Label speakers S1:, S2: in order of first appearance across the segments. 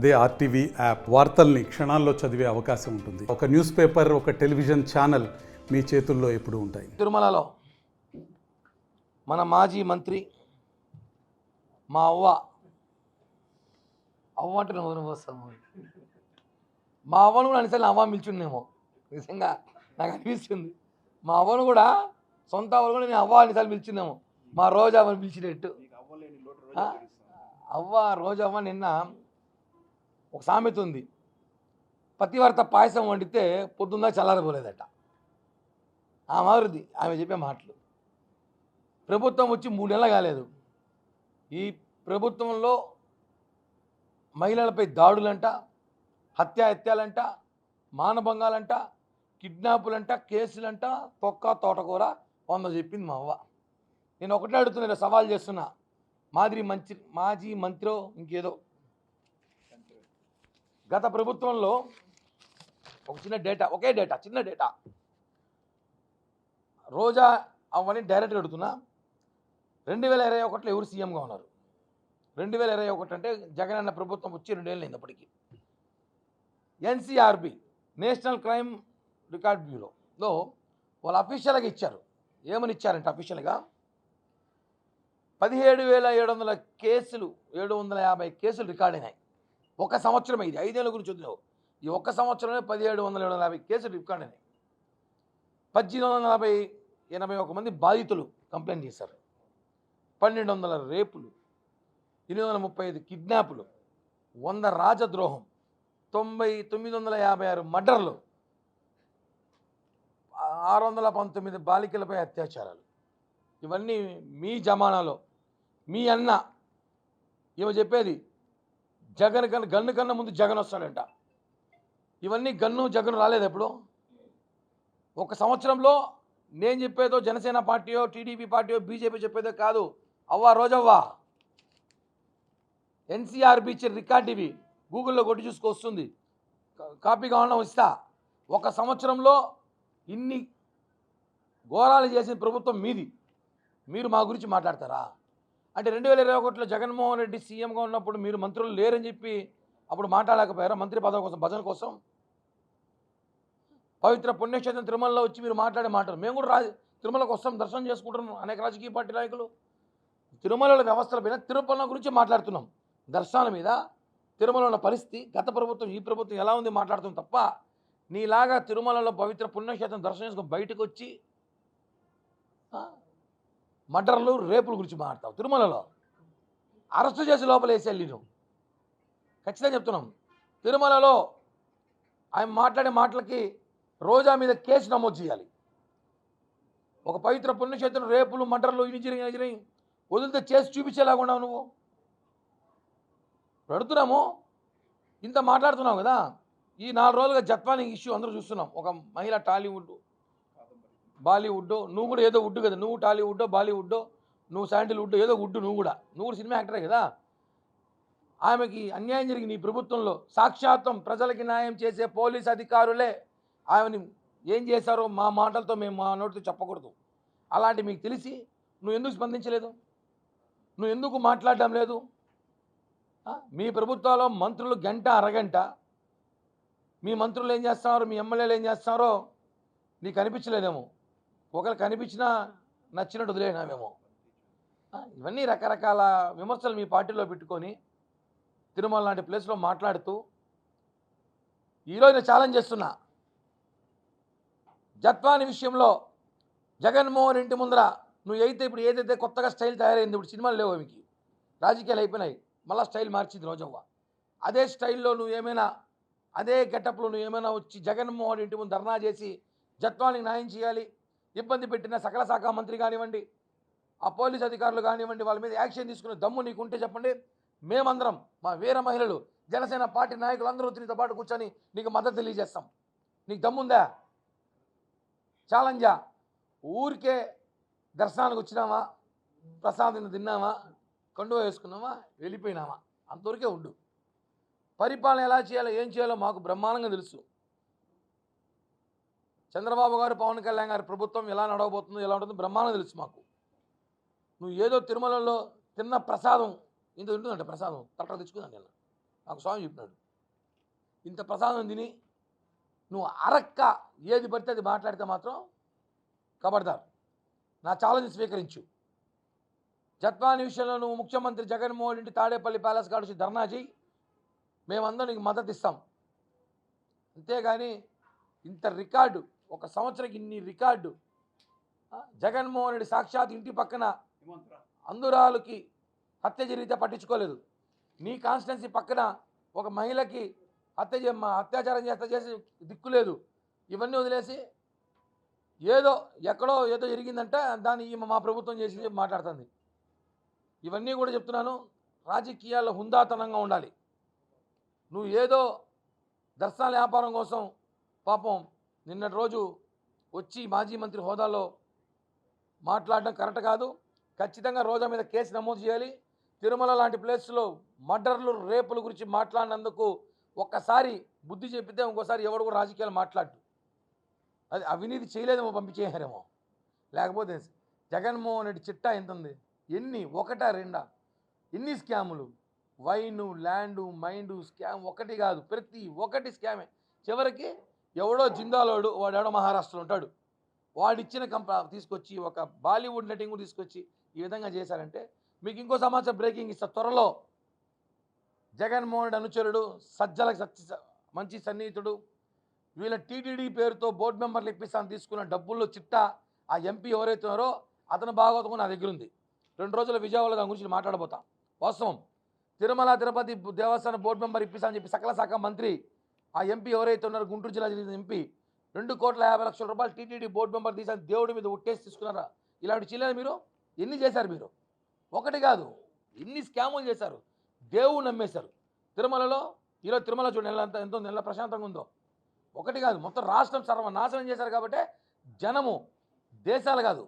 S1: అదే RTV app వార్తల్ని క్షణాల్లో చదివే అవకాశం ఉంటుంది. ఒక న్యూస్ పేపర్, ఒక టెలివిజన్ ఛానల్ మీ చేతుల్లో ఎప్పుడూ ఉంటాయి.
S2: తిరుమలలో మన మాజీ మంత్రి మా అవ్వ అంటే నువ్వు వస్తాము. మా అవ్వను కూడా అనిసరి అవ్వ పిలిచిందేమో, నిజంగా నాకు అనిపిస్తుంది. మా అవ్వను కూడా సొంత అవ్వను కూడా నేను అవ్వ అనిసార్లు పిలిచిందేమో, మా రోజా అవ్వని పిలిచినట్టు. అవ్వ రోజవ్వ నిన్న ఒక సామెత ఉంది, పతివర్త పాయసం వండితే పొద్దున్న చల్లారపోలేదట. ఆ మాదిరిది ఆమె చెప్పే మాటలు. ప్రభుత్వం వచ్చి 3 నెలలు కాలేదు, ఈ ప్రభుత్వంలో మహిళలపై దాడులంట, హత్యాలంట, మానభంగాలంట, కిడ్నాపులంట, కేసులంట, తొక్క తోటకూర 100 చెప్పింది మా అవ్వ. నేను ఒకటే అడుగుతున్నా, సవాల్ చేస్తున్నా, మాజీ మంత్రో ఇంకేదో, గత ప్రభుత్వంలో ఒక చిన్న డేటా, చిన్న డేటా రోజా అవ్వని డైరెక్ట్గా అడుగుతున్నా, 2021లో ఎవరు సీఎంగా ఉన్నారు? 2021 అంటే జగన్ అన్న ప్రభుత్వం వచ్చి 2 ఏళ్ళు అయింది. అప్పటికి ఎన్సీఆర్బి, నేషనల్ క్రైమ్ రికార్డ్ బ్యూరోలో వాళ్ళు అఫీషియల్గా ఇచ్చారు. ఏమని ఇచ్చారంటే అఫీషియల్గా 17,700 కేసులు, 750 కేసులు రికార్డ్ అయినాయి. ఒక సంవత్సరం ఇది, 5 ఏళ్ళ గురించి వదిలేవు. ఈ ఒక్క సంవత్సరమే 17,750 కేసులు రికార్డ్ అయినాయి. 1,881 మంది బాధితులు కంప్లైంట్ చేశారు. 1,200 రేపులు, 835 కిడ్నాపులు, 100 రాజద్రోహం, 956 మర్డర్లు, 619 బాలికలపై అత్యాచారాలు. ఇవన్నీ మీ జమానాలో మీ అన్న ఏమో చెప్పేది, గన్ను కన్నా ముందు జగన్ వస్తాడంట. ఇవన్నీ జగన్ రాలేదు ఎప్పుడు. ఒక సంవత్సరంలో నేను చెప్పేదో జనసేన పార్టీయో, టీడీపీ పార్టీయో, బీజేపీ చెప్పేదో కాదు. అవ్వ రోజవ్వ, ఎన్సీఆర్బీ ఇచ్చే రికార్డు ఇవి, గూగుల్లో కొట్టి చూసుకొస్తుంది, కాపీ కావాలన్నా ఇస్తా. ఒక సంవత్సరంలో ఇన్ని ఘోరాలు చేసిన ప్రభుత్వం మీది, మీరు మా గురించి మాట్లాడతారా? అంటే 2021లో జగన్మోహన్ రెడ్డి సీఎంగా ఉన్నప్పుడు మీరు మంత్రులు లేరని చెప్పి అప్పుడు మాట్లాడలేకపోయారా? మంత్రి పదవి కోసం, భజన కోసం. పవిత్ర పుణ్యక్షేత్రం తిరుమలలో వచ్చి మీరు మాట్లాడే మాటలు, మేము కూడా తిరుమలకు వస్తాం, దర్శనం చేసుకుంటున్నాం. అనేక రాజకీయ పార్టీ నాయకులు తిరుమలలో వ్యవస్థల మీద, తిరుపతి గురించి మాట్లాడుతున్నాం. దర్శనాల మీద, తిరుమల ఉన్న పరిస్థితి, గత ప్రభుత్వం ఈ ప్రభుత్వం ఎలా ఉంది మాట్లాడుతున్నాం తప్ప, నీలాగా తిరుమలలో పవిత్ర పుణ్యక్షేత్రం దర్శనం చేసుకుని బయటకు వచ్చి మర్డర్లు, రేపుల గురించి మాట్లాడతావు. తిరుమలలో అరెస్టు చేసి లోపల వేసేయాలి. నేను ఖచ్చితంగా చెప్తున్నాం, తిరుమలలో ఆయన మాట్లాడే మాటలకి రోజా మీద కేసు నమోదు చేయాలి. ఒక పవిత్ర పుణ్యక్షేత్రం రేపులు, మర్డర్లు, ఇంజనీరింగ్ వదిలితే చేసి చూపించేలాగున్నావు నువ్వు. పెడుతున్నాము, ఇంత మాట్లాడుతున్నావు కదా. ఈ 4 రోజులుగా జత్వాని ఇష్యూ అందరూ చూస్తున్నాం. ఒక మహిళ టాలీవుడ్, బాలీవుడ్, నువ్వు కూడా ఏదో వుడ్ కదా, నువ్వు టాలీవుడ్, బాలీవుడ్, నువ్వు శాండిల్వుడ్, ఏదో వుడ్, నువ్వు కూడా సినిమా యాక్టరే కదా. ఆమెకి అన్యాయం జరిగింది ఈ ప్రభుత్వంలో. సాక్షాత్తం ప్రజలకి న్యాయం చేసే పోలీస్ అధికారులే ఆమెని ఏం చేశారో మా మాటలతో మేము మా నోటితో చెప్పకూడదు. అలాంటి మీకు తెలిసి నువ్వు ఎందుకు స్పందించలేదు? నువ్వు ఎందుకు మాట్లాడడం లేదు? మీ ప్రభుత్వాల్లో మంత్రులు గంట అరగంట, మీ మంత్రులు ఏం చేస్తున్నారో, మీ ఎమ్మెల్యేలు ఏం చేస్తున్నారో నీకు కనిపించలేదేమో. ఒకరు కనిపించినా నచ్చినట్టు వదిలేనామేమో. ఇవన్నీ రకరకాల విమర్శలు మీ పార్టీలో పెట్టుకొని తిరుమల లాంటి ప్లేస్లో మాట్లాడుతూ, ఈరోజు నేను ఛాలెంజ్ చేస్తున్నా, జత్వాని విషయంలో జగన్మోహన్ ఇంటి ముందర నువ్వు ఇప్పుడు ఏదైతే కొత్తగా స్టైల్ తయారైంది, ఇప్పుడు సినిమాలు లేవు, మీకు రాజకీయాలు అయిపోయినాయి, మళ్ళీ స్టైల్ మార్చింది రోజవ్వ. అదే స్టైల్లో నువ్వు ఏమైనా, అదే గెటప్లో నువ్వు ఏమైనా వచ్చి జగన్మోహన్ ఇంటి ముందు ధర్నా చేసి జత్వానికి న్యాయం చేయాలి, ఇబ్బంది పెట్టిన సకల శాఖ మంత్రి కానివ్వండి, ఆ పోలీస్ అధికారులు కానివ్వండి, వాళ్ళ మీద యాక్షన్ తీసుకునే దమ్ము నీకుంటే చెప్పండి. మేమందరం, మా వీర మహిళలు, జనసేన పార్టీ నాయకులు అందరూ నీతో పాటు కూర్చొని నీకు మద్దతు తెలియజేస్తాం. నీకు దమ్ముందా? ఛాలెంజా? ఊరికే దర్శనానికి వచ్చినామా, ప్రసాదం తిన్నామా, కండువా వేసుకున్నామా, వెళ్ళిపోయినామా, అంతవరకే ఉండు. పరిపాలన ఎలా చేయాలో, ఏం చేయాలో మాకు బ్రహ్మాండంగా తెలుసు. చంద్రబాబు గారు, పవన్ కళ్యాణ్ గారి ప్రభుత్వం ఎలా నడవబోతుందో, ఎలా ఉంటుందో బ్రహ్మాండంగా తెలుసు మాకు. నువ్వు ఏదో తిరుమలలో తిన్న ప్రసాదం ఇంత ఉంటుందంట, ప్రసాదం తట్ట తెచ్చుకుందాం నేను, నాకు స్వామి చెప్పినాడు. ఇంత ప్రసాదం తిని నువ్వు అరక్క ఏది పడితే అది మాట్లాడితే మాత్రం కబడ్దార్, నా ఛాలెంజ్ స్వీకరించు. జత్వాని విషయంలో నువ్వు ముఖ్యమంత్రి జగన్మోహన్ రెడ్డి తాడేపల్లి ప్యాలెస్ కాడ వచ్చి ధర్నా చేయి, మేమందరం నీకు మద్దతు ఇస్తాం. అంతేగాని ఇంత రికార్డు, ఒక సంవత్సరానికి ఇన్ని రికార్డు, జగన్మోహన్ రెడ్డి సాక్షాత్ ఇంటి పక్కన అందురాలకి హత్య జరిగితే పట్టించుకోలేదు. నీ కాన్స్టిట్యున్సీ పక్కన ఒక మహిళకి అత్యాచారం చేసి దిక్కులేదు. ఇవన్నీ వదిలేసి ఏదో ఎక్కడో ఏదో జరిగిందంటే దాన్ని మా ప్రభుత్వం చేసి మాట్లాడుతుంది. ఇవన్నీ కూడా చెప్తున్నాను, రాజకీయాల్లో హుందాతనంగా ఉండాలి. నువ్వు ఏదో దర్శనాల వ్యాపారం కోసం పాపం నిన్నటి రోజు వచ్చి మాజీ మంత్రి హోదాలో మాట్లాడడం కరెక్ట్ కాదు. ఖచ్చితంగా రోజా మీద కేసు నమోదు చేయాలి. తిరుమల లాంటి ప్లేస్లో మర్డర్లు, రేపుల గురించి మాట్లాడినందుకు ఒక్కసారి బుద్ధి చెప్పితే ఇంకోసారి ఎవడు కూడా రాజకీయాలు మాట్లాడు. అది అవినీతి చేయలేదేమో, పంపించేయారేమో. లేకపోతే జగన్మోహన్ రెడ్డి చిట్టా ఎంత ఉంది, ఎన్ని, ఒకటా రెండా, ఎన్ని స్కాములు, వైను, ల్యాండు, మైండు స్కామ్ ఒకటి కాదు, ప్రతి ఒక్కటి స్కామే. చివరికి ఎవడో జిందాలోడు, వాడెవడో మహారాష్ట్రలో ఉంటాడు, వాడిచ్చిన తీసుకొచ్చి ఒక బాలీవుడ్ నటింగ్ కూడా తీసుకొచ్చి ఈ విధంగా చేశారంటే మీకు ఇంకో సమాచారం బ్రేకింగ్ ఇస్తా. త్వరలో జగన్మోహన్ రెడ్డి అనుచరుడు, సజ్జలకు మంచి సన్నిహితుడు, వీళ్ళ టీటీడీ పేరుతో బోర్డు మెంబర్లు ఇప్పిస్తాను తీసుకున్న డబ్బుల్లో చిట్టా ఆ ఎంపీ ఎవరైతే ఉన్నారో అతను భాగవతం నా దగ్గర ఉంది. 2 రోజుల విజయవాడలో దాని గురించి మాట్లాడబోతాం. వాస్తవం, తిరుమల తిరుపతి దేవస్థానం బోర్డు మెంబర్ ఇప్పిస్తానని చెప్పి సకల శాఖ మంత్రి ఆ ఎంపీ ఎవరైతే ఉన్నారో గుంటూరు జిల్లా ఎంపీ 2,50,00,000 రూపాయలు టీటీడీ బోర్డు మెంబర్ తీసాను దేవుడి మీద ఉట్టేసి తీసుకున్నారా? ఇలాంటి చిల్లర మీరు ఎన్ని చేశారు? మీరు ఒకటి కాదు, ఎన్ని స్కాములు చేశారు, దేవుడు నమ్మేశారు. తిరుమలలో ఈరోజు తిరుమల చూడండి ఎంతో నెల ప్రశాంతంగా ఉందో. ఒకటి కాదు, మొత్తం రాష్ట్రం సర్వనాశనం చేశారు. కాబట్టి జనము దేశాలు కాదు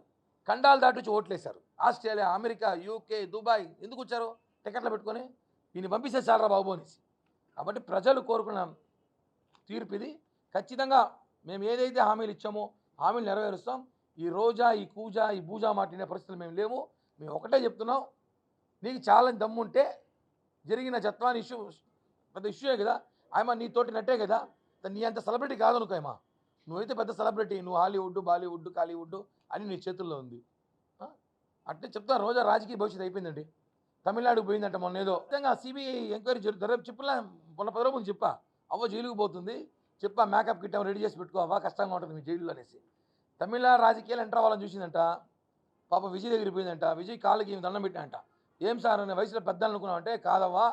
S2: ఖండాలు దాటించి ఓట్లేశారు. ఆస్ట్రేలియా, అమెరికా, యూకే, దుబాయ్ ఎందుకు వచ్చారు? టికెట్లు పెట్టుకొని దీన్ని పంపించేసారా బాబు అనేసి. కాబట్టి ప్రజలు కోరుకున్న తీర్పు ఇది. ఖచ్చితంగా మేము ఏదైతే హామీలు ఇచ్చామో హామీలు నెరవేరుస్తాం. ఈ రోజా, ఈ కూజా, ఈ బూజా మాటినే పరిస్థితులు మేము లేవు. మేము ఒకటే చెప్తున్నాం, నీకు చాలా దమ్ముంటే జరిగిన జత్వాని ఇష్యూ పెద్ద ఇష్యూయే కదా, ఆయమ నీతోటి నట్టే కదా, నీ అంత సెలబ్రిటీ కాదనుకో ఆయమా. నువ్వైతే పెద్ద సెలబ్రిటీ, నువ్వు హాలీవుడ్, బాలీవుడ్, కాలీవుడ్ అని నీ చేతుల్లో ఉంది. అట్లే చెప్తా, రోజా రాజకీయ భవిష్యత్తు అయిపోయిందండి. తమిళనాడుకు పోయిందంట మొన్న ఏదో. నిజంగా సిబిఐ ఎంక్వైరీ జరుగుతుంది. చెప్పులా మొన్న 10 రోజుల ముందు చెప్పా, అవ్వ జైలుకు పోతుంది, చెప్పా మేకప్ కిట్ రెడీ చేసి పెట్టుకో అవ్వ, కష్టంగా ఉంటుంది మీ జైలు అనేసి. తమిళనాడు రాజకీయాలు ఎంటర్ అవ్వాలని చూసిందంట. పాప విజయ్ దగ్గర పోయిందంట. విజయ్ కాళ్ళకి దండం పెట్టినంట. ఏం సార్ అనే వయసులో పెద్ద అనుకున్నావంటే, కాదవ్వా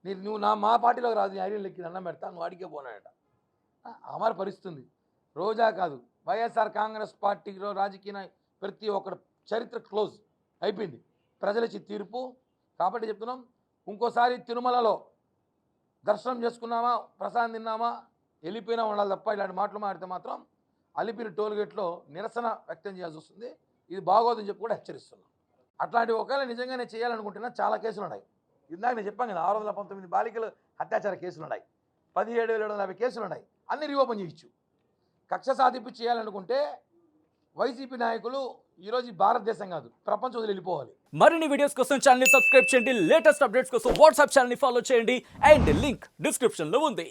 S2: నువ్వు మా పార్టీలోకి రాదు, నీ ఐడియల్ లెక్కి దండం పెడతా, నువ్వు అడిగే పోనాడట. అమర పరిస్థితుంది. రోజా కాదు, వైఎస్ఆర్ కాంగ్రెస్ పార్టీలో రాజకీయ ప్రతి ఒక్కరు చరిత్ర క్లోజ్ అయిపోయింది. ప్రజలిచ్చి తీర్పు. కాబట్టి చెప్తున్నాం, ఇంకోసారి తిరుమలలో దర్శనం చేసుకున్నామా, ప్రసాదం తిన్నామా, వెళ్ళిపోయినా ఉండాలి తప్ప ఇలాంటి మాటలు మాడితే మాత్రం అలిపిరి టోల్గేట్లో నిరసన వ్యక్తం చేయాల్సి వస్తుంది. ఇది బాగోదని చెప్పి కూడా హెచ్చరిస్తున్నాం. అట్లాంటి ఒకవేళ నిజంగానే చేయాలనుకుంటున్నా చాలా కేసులు ఉన్నాయి. ఇందాక నేను చెప్పాను కదా, 619 బాలికలు అత్యాచార కేసులు ఉన్నాయి, 17,750 కేసులు ఉన్నాయి. అన్ని రీఓపెన్ చేయొచ్చు. కక్ష సాధింపు చేయాలనుకుంటే వైసీపీ నాయకులు ఈరోజు భారతదేశం కాదు ప్రపంచం వదిలి వెళ్ళిపోవాలి.
S3: మరిన్ని వీడియోస్ కోసం ఛానల్ ని సబ్స్క్రైబ్ చేయండి. లేటెస్ట్ అప్డేట్స్ కోసం వాట్సాప్ ఛానల్ ని ఫాలో చేయండి. అండ్ లింక్ డిస్క్రిప్షన్ లో ఉంది.